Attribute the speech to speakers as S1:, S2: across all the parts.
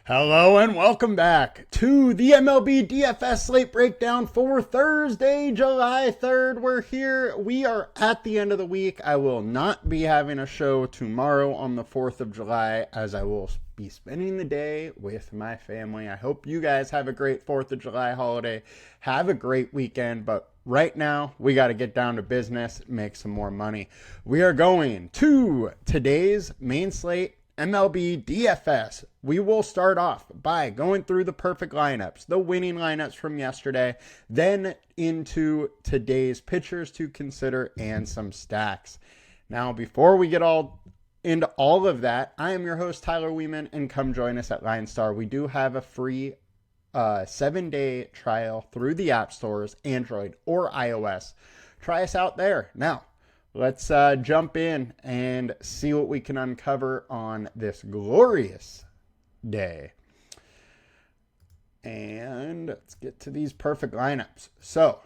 S1: Hello and welcome back to the MLB DFS slate breakdown for Thursday, July 3rd. We're here. We are at the end of the week. I will not be having a show tomorrow on the 4th of July as I will be spending the day with my family. I hope you guys have a great 4th of July holiday. Have a great weekend, but right now we got to get down to business, make some more money. We are going to today's main slate, MLB DFS. We will start off by going through the perfect lineups, the winning lineups from yesterday, then into today's pitchers to consider and some stacks. Now, before we get into all of that, I am your host, Tyler Wiemann, and come join us at LineStar. We do have a free 7-day trial through the app stores, Android or iOS. Try us out there. Now, let's jump in and see what we can uncover on this glorious day. And let's get to these perfect lineups. So,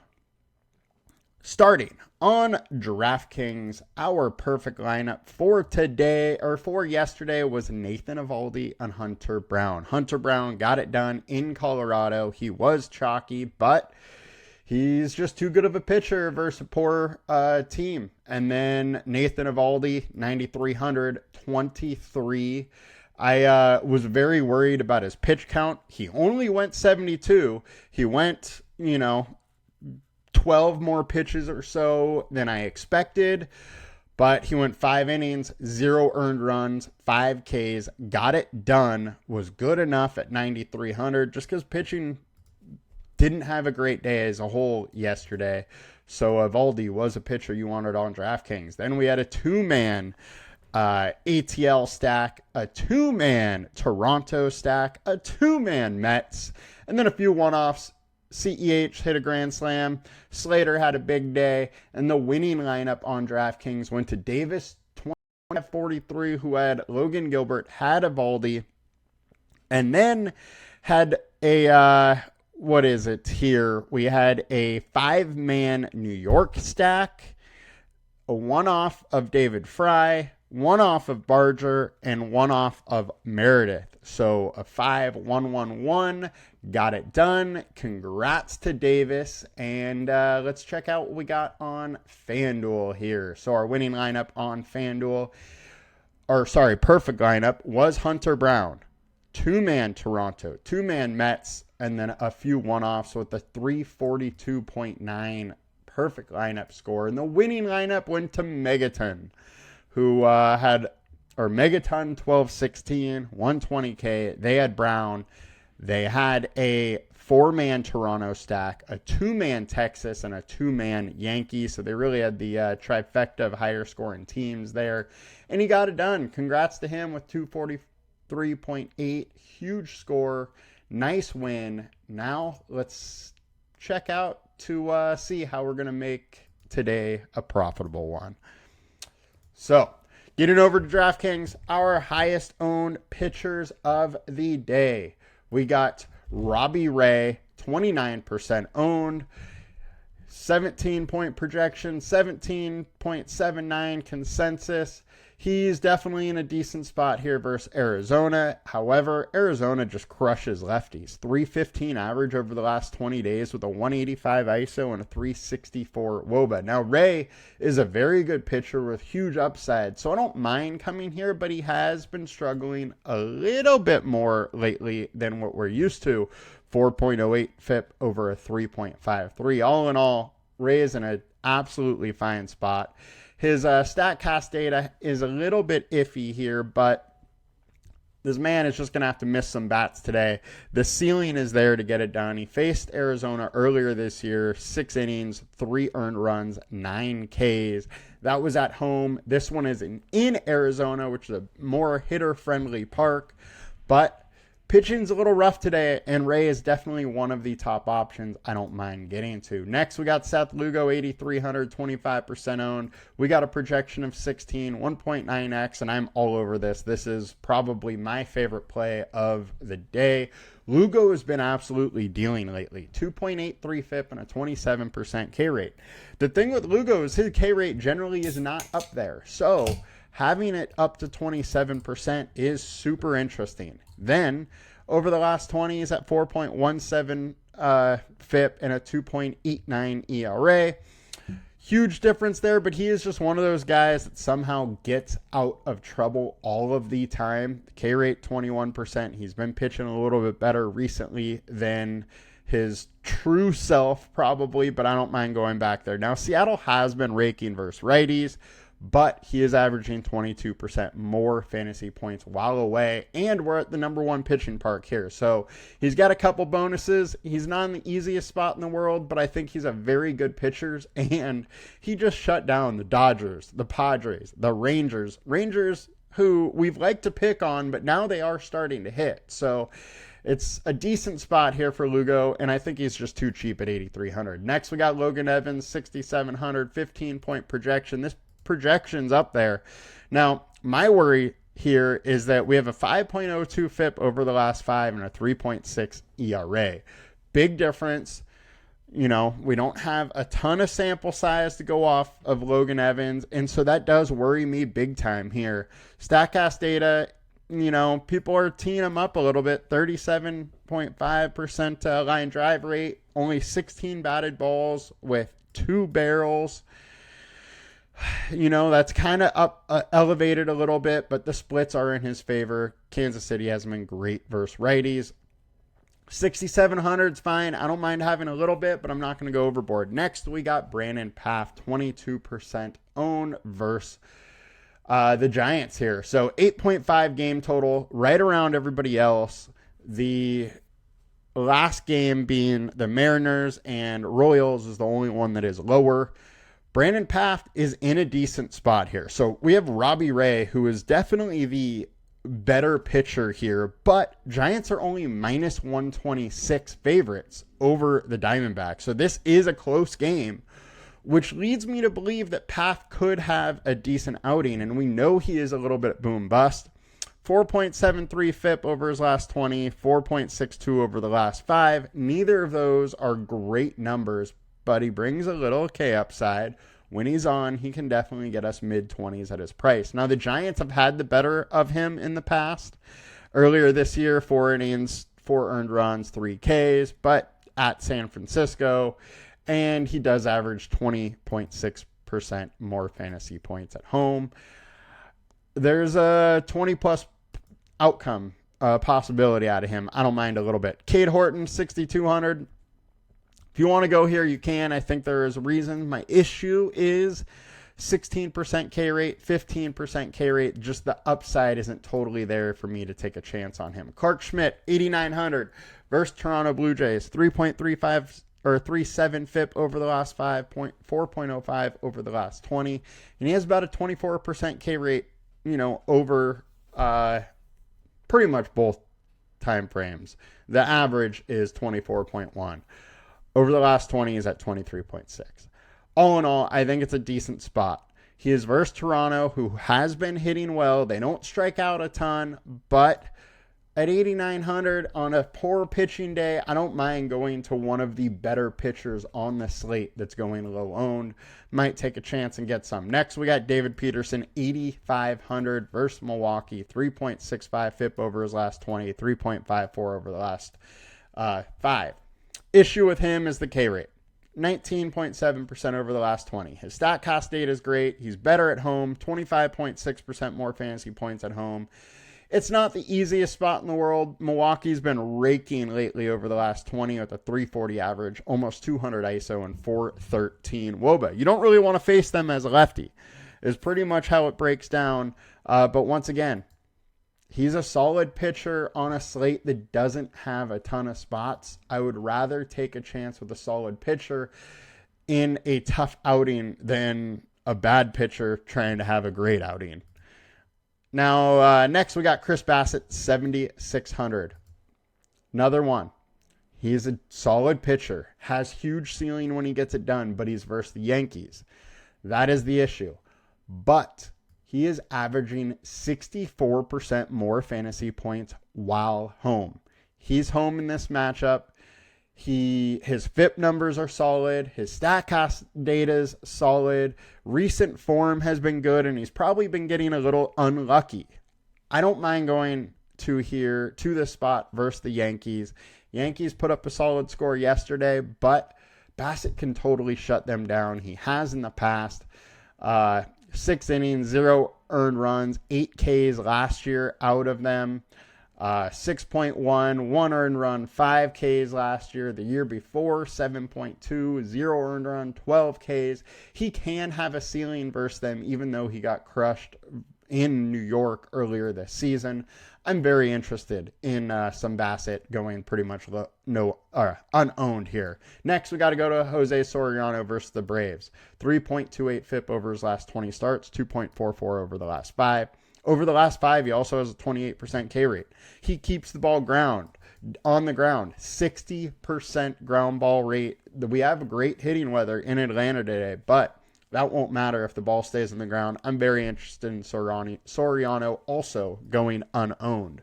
S1: starting on DraftKings, our perfect lineup for today, or for yesterday, was Nathan Eovaldi and Hunter Brown. Hunter Brown got it done in Colorado. He was chalky, but he's just too good of a pitcher versus a poor team. And then Nathan Eovaldi, 9,300, 23. I was very worried about his pitch count. He only went 72. He went, 12 more pitches or so than I expected. But he went 5 innings, 0 earned runs, 5 Ks, got it done, was good enough at 9,300 just because pitching didn't have a great day as a whole yesterday. So Eovaldi was a pitcher you wanted on DraftKings. Then we had a 2-man ATL stack, a 2-man Toronto stack, a 2-man Mets, and then a few one-offs. CEH hit a grand slam. Slater had a big day. And the winning lineup on DraftKings went to Davis, 2043, who had Logan Gilbert, had Eovaldi, and then had a what is it here? We had a 5-man New York stack, a one-off of David Fry, one-off of Barger, and one-off of Meredith. So a 5-1-1-1, got it done. Congrats to Davis. And let's check out what we got on FanDuel here. So our winning lineup on FanDuel, perfect lineup, was Hunter Brown, 2-man Toronto, 2-man Mets, and then a few one-offs with a 342.9 perfect lineup score. And the winning lineup went to Megaton, who had Megaton 1216, 120K. They had Brown. They had a 4-man Toronto stack, a 2-man Texas, and a 2-man Yankee. So they really had the trifecta of higher scoring teams there. And he got it done. Congrats to him with 243.8. Huge score. Nice win. Now let's check out to see how we're going to make today a profitable one. So, getting over to DraftKings, our highest owned pitchers of the day. We got Robbie Ray, 29% owned, 17-point projection, 17.79 consensus. He's definitely in a decent spot here versus Arizona. However, Arizona just crushes lefties. 315 average over the last 20 days with a 185 ISO and a 364 WOBA. Now, Ray is a very good pitcher with huge upside, so I don't mind coming here, but he has been struggling a little bit more lately than what we're used to. 4.08 FIP over a 3.53. All in all, Ray is in an absolutely fine spot. His StatCast data is a little bit iffy here, but this man is just going to have to miss some bats today. The ceiling is there to get it done. He faced Arizona earlier this year, 6 innings, 3 earned runs, 9 Ks. That was at home. This one is in Arizona, which is a more hitter-friendly park, but pitching's a little rough today, and Ray is definitely one of the top options I don't mind getting to. Next, we got Seth Lugo, 8,300, 25% owned. We got a projection of 16, 1.9x, and I'm all over this. This is probably my favorite play of the day. Lugo has been absolutely dealing lately. 2.83 FIP and a 27% K rate. The thing with Lugo is his K rate generally is not up there. So having it up to 27% is super interesting. Then over the last 20. He's at 4.17 FIP and a 2.89 ERA. Huge difference there, but he is just one of those guys that somehow gets out of trouble all of the time. K rate 21%. He's been pitching a little bit better recently than his true self probably, but I don't mind going back there. Now, Seattle has been raking versus righties, but he is averaging 22% more fantasy points while away, and we're at the number one pitching park here. So he's got a couple bonuses. He's not in the easiest spot in the world, but I think he's a very good pitcher, and he just shut down the Dodgers, the Padres, the Rangers, who we've liked to pick on, but now they are starting to hit. So it's a decent spot here for Lugo, and I think he's just too cheap at 8,300. Next, we got Logan Evans, 6,700, 15-point projection. This projections up there. Now, my worry here is that we have a 5.02 FIP over the last 5 and a 3.6 ERA. Big difference. You know, we don't have a ton of sample size to go off of Logan Evans, and so that does worry me big time here. StatCast data, you know, people are teeing him up a little bit. 37.5% line drive rate, only 16 batted balls with 2 barrels. You know, that's kind of up elevated a little bit, but the splits are in his favor. Kansas City hasn't been great versus righties. 6,700 is fine. I don't mind having a little bit, but I'm not going to go overboard. Next, we got Brandon Pfaff, 22% own versus the Giants here. So 8.5 game total, right around everybody else. The last game being the Mariners and Royals is the only one that is lower. Brandon Pfaff is in a decent spot here. So we have Robbie Ray, who is definitely the better pitcher here, but Giants are only minus 126 favorites over the Diamondbacks. So this is a close game, which leads me to believe that Pfaff could have a decent outing, and we know he is a little bit boom bust. 4.73 FIP over his last 20, 4.62 over the last 5. Neither of those are great numbers, but he brings a little K upside. When he's on, he can definitely get us mid-20s at his price. Now, the Giants have had the better of him in the past. Earlier this year, 4 innings, 4 earned runs, 3 Ks, but at San Francisco, and he does average 20.6% more fantasy points at home. There's a 20-plus outcome possibility out of him. I don't mind a little bit. Cade Horton, 6,200. If you want to go here, you can. I think there is a reason. My issue is 16% K rate, 15% K rate. Just the upside isn't totally there for me to take a chance on him. Clark Schmidt, 8,900 versus Toronto Blue Jays, 3.35 or 3.7 FIP over the last 5, 4.05 over the last 20. And he has about a 24% K rate, you know, over pretty much both time frames. The average is 24.1. Over the last 20, he's at 23.6. All in all, I think it's a decent spot. He is versus Toronto, who has been hitting well. They don't strike out a ton, but at 8,900 on a poor pitching day, I don't mind going to one of the better pitchers on the slate that's going low owned. Might take a chance and get some. Next, we got David Peterson, 8,500 versus Milwaukee, 3.65 FIP over his last 20, 3.54 over the last 5. Issue with him is the K rate, 19.7% over the last 20. His StatCast data is great. He's better at home, 25.6% more fantasy points at home. It's not the easiest spot in the world. Milwaukee's been raking lately over the last 20 with a 340 average, almost 200 ISO and 413 WOBA. You don't really want to face them as a lefty, is pretty much how it breaks down. But once again, he's a solid pitcher on a slate that doesn't have a ton of spots. I would rather take a chance with a solid pitcher in a tough outing than a bad pitcher trying to have a great outing. Now, next we got Chris Bassett, 7,600. Another one. He's a solid pitcher, has huge ceiling when he gets it done, but he's versus the Yankees. That is the issue. But he is averaging 64% more fantasy points while home. He's home in this matchup. His FIP numbers are solid. His StatCast data is solid. Recent form has been good, and he's probably been getting a little unlucky. I don't mind going to here to this spot versus the Yankees. Yankees put up a solid score yesterday, but Bassett can totally shut them down. He has in the past. 6 innings, 0 earned runs, 8 Ks last year out of them. 6.1, 1 earned run, 5 Ks last year. The year before, 7.2, 0 earned run, 12 Ks. He can have a ceiling versus them, even though he got crushed in New York earlier this season. I'm very interested in some Bassett going pretty much unowned here. Next, we got to go to Jose Soriano versus the Braves. 3.28 FIP over his last 20 starts, 2.44 over the last 5. Over the last 5, he also has a 28% K rate. He keeps the ball on the ground, 60% ground ball rate. We have great hitting weather in Atlanta today, but that won't matter if the ball stays on the ground. I'm very interested in Soriano also going unowned.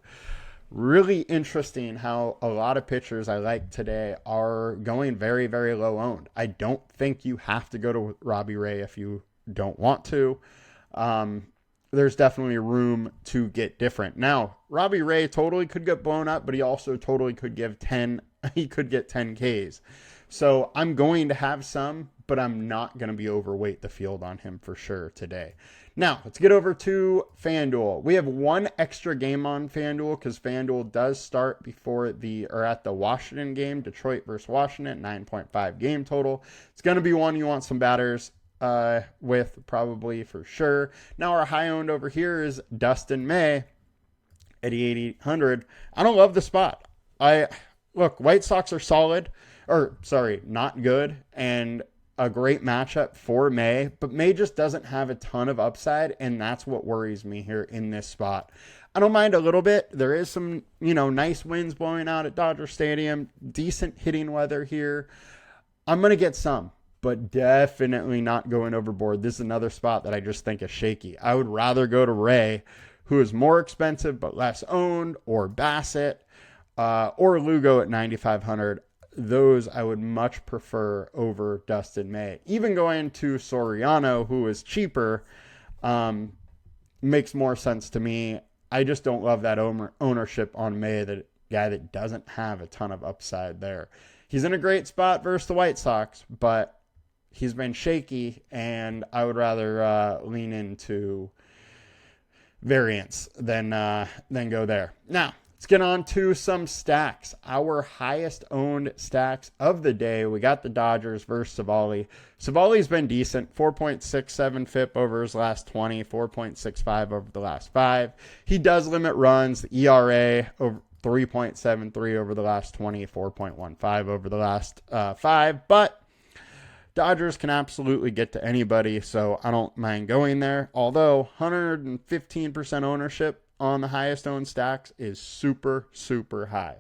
S1: Really interesting how a lot of pitchers I like today are going very, very low owned. I don't think you have to go to Robbie Ray if you don't want to. There's definitely room to get different. Now, Robbie Ray totally could get blown up, but he also totally could get 10 Ks. So I'm going to have some, but I'm not going to be overweight the field on him for sure today. Now, let's get over to FanDuel. We have one extra game on FanDuel because FanDuel does start at the Washington game, Detroit versus Washington, 9.5 game total. It's going to be one you want some batters with probably for sure. Now, our high owned over here is Dustin May at 8,800. I don't love the spot. Look, White Sox are not good, and a great matchup for May, but May just doesn't have a ton of upside, and that's what worries me here in this spot. I don't mind a little bit. There is some, nice winds blowing out at Dodger Stadium, decent hitting weather here. I'm going to get some, but definitely not going overboard. This is another spot that I just think is shaky. I would rather go to Ray, who is more expensive but less owned, or Bassett, or Lugo at 9,500. Those I would much prefer over Dustin May. Even going to Soriano, who is cheaper, makes more sense to me. I just don't love that ownership on May, that guy that doesn't have a ton of upside there. He's in a great spot versus the White Sox, but he's been shaky, and I would rather lean into variance than go there. Now, let's get on to some stacks. Our highest owned stacks of the day. We got the Dodgers versus Savali. Savali's been decent. 4.67 FIP over his last 20. 4.65 over the last 5. He does limit runs. The ERA over 3.73 over the last 20. 4.15 over the last 5. But Dodgers can absolutely get to anybody, so I don't mind going there. Although 115% ownership on the highest owned stacks is super, super high.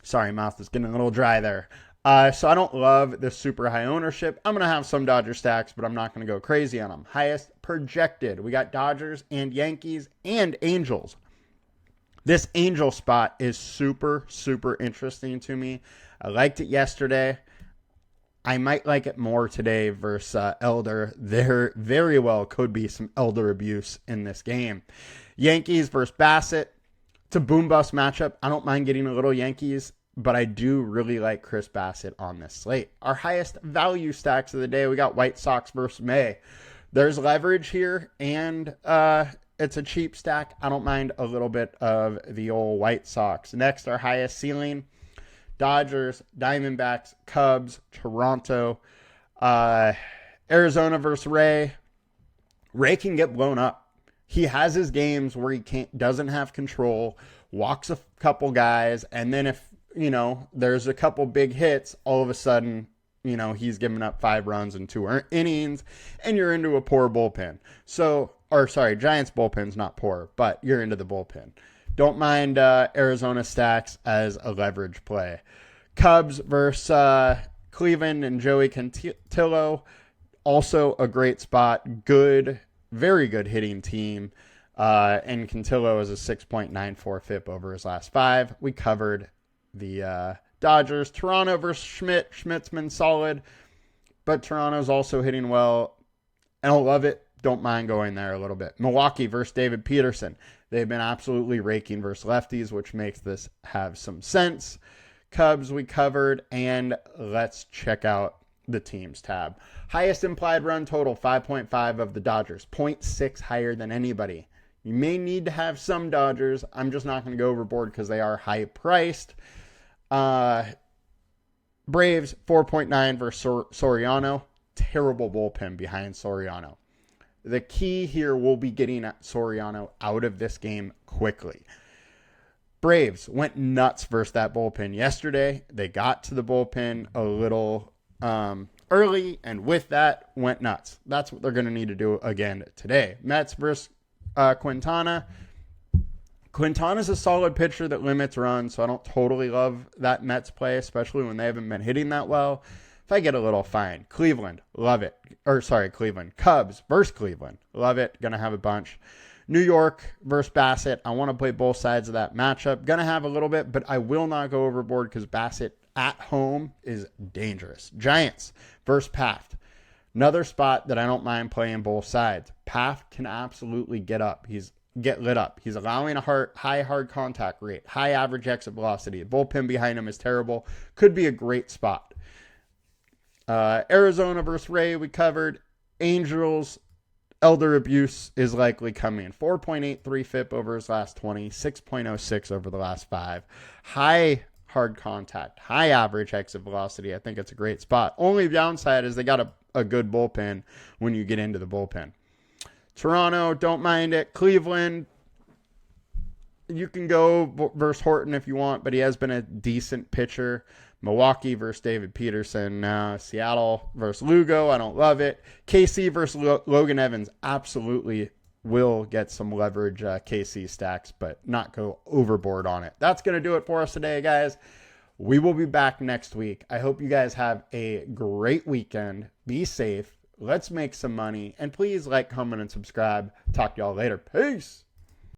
S1: Sorry, mouth is getting a little dry there. So I don't love this super high ownership. I'm going to have some Dodger stacks, but I'm not going to go crazy on them. Highest projected. We got Dodgers and Yankees and Angels. This Angel spot is super, super interesting to me. I liked it yesterday. I might like it more today versus Elder. There very well could be some Elder abuse in this game. Yankees versus Bassett. It's a boom-bust matchup. I don't mind getting a little Yankees, but I do really like Chris Bassett on this slate. Our highest value stacks of the day, we got White Sox versus May. There's leverage here, and it's a cheap stack. I don't mind a little bit of the old White Sox. Next, our highest ceiling, Dodgers, Diamondbacks, Cubs, Toronto, Arizona versus Ray. Ray can get blown up. He has his games where he doesn't have control, walks a couple guys, and then if, there's a couple big hits, all of a sudden, he's giving up 5 runs in 2 innings, and you're into a poor bullpen. Giants bullpen's not poor, but you're into the bullpen. Don't mind Arizona stacks as a leverage play. Cubs versus Cleveland and Joey Cantillo. Also a great spot. Good, very good hitting team. And Cantillo is a 6.94 FIP over his last 5. We covered the Dodgers. Toronto versus Schmidt. Schmidt's been solid, but Toronto's also hitting well. I don't love it. don't mind going there a little bit. Milwaukee versus David Peterson. They've been absolutely raking versus lefties, which makes this have some sense. Cubs we covered, and let's check out the teams tab. Highest implied run total, 5.5 of the Dodgers, 0.6 higher than anybody. You may need to have some Dodgers. I'm just not going to go overboard because they are high priced. Braves, 4.9 versus Soriano. Terrible bullpen behind Soriano. The key here will be getting Soriano out of this game quickly. Braves went nuts versus that bullpen yesterday. They got to the bullpen a little early, and with that, went nuts. That's what they're going to need to do again today. Mets versus Quintana. Quintana's a solid pitcher that limits runs, so I don't totally love that Mets play, especially when they haven't been hitting that well. If I get a little, fine. Cleveland, love it. Cleveland. Cubs versus Cleveland, love it. Gonna have a bunch. New York versus Bassett. I want to play both sides of that matchup. Gonna have a little bit, but I will not go overboard because Bassett at home is dangerous. Giants versus Paft. Another spot that I don't mind playing both sides. Paft can absolutely get lit up. He's allowing a high hard contact rate, high average exit velocity. The bullpen behind him is terrible. Could be a great spot. Arizona versus Ray, we covered. Angels, elder abuse is likely coming. 4.83 FIP over his last 20, 6.06 over the last 5. High hard contact, high average exit velocity. I think it's a great spot. Only downside is they got a good bullpen when you get into the bullpen. Toronto, don't mind it. Cleveland, you can go versus Horton if you want, but he has been a decent pitcher. Milwaukee versus David Peterson. Seattle versus Lugo. I don't love it. KC versus Logan Evans. Absolutely will get some leverage KC stacks, but not go overboard on it. That's going to do it for us today, guys. We will be back next week. I hope you guys have a great weekend. Be safe. Let's make some money. And please like, comment, and subscribe. Talk to y'all later. Peace.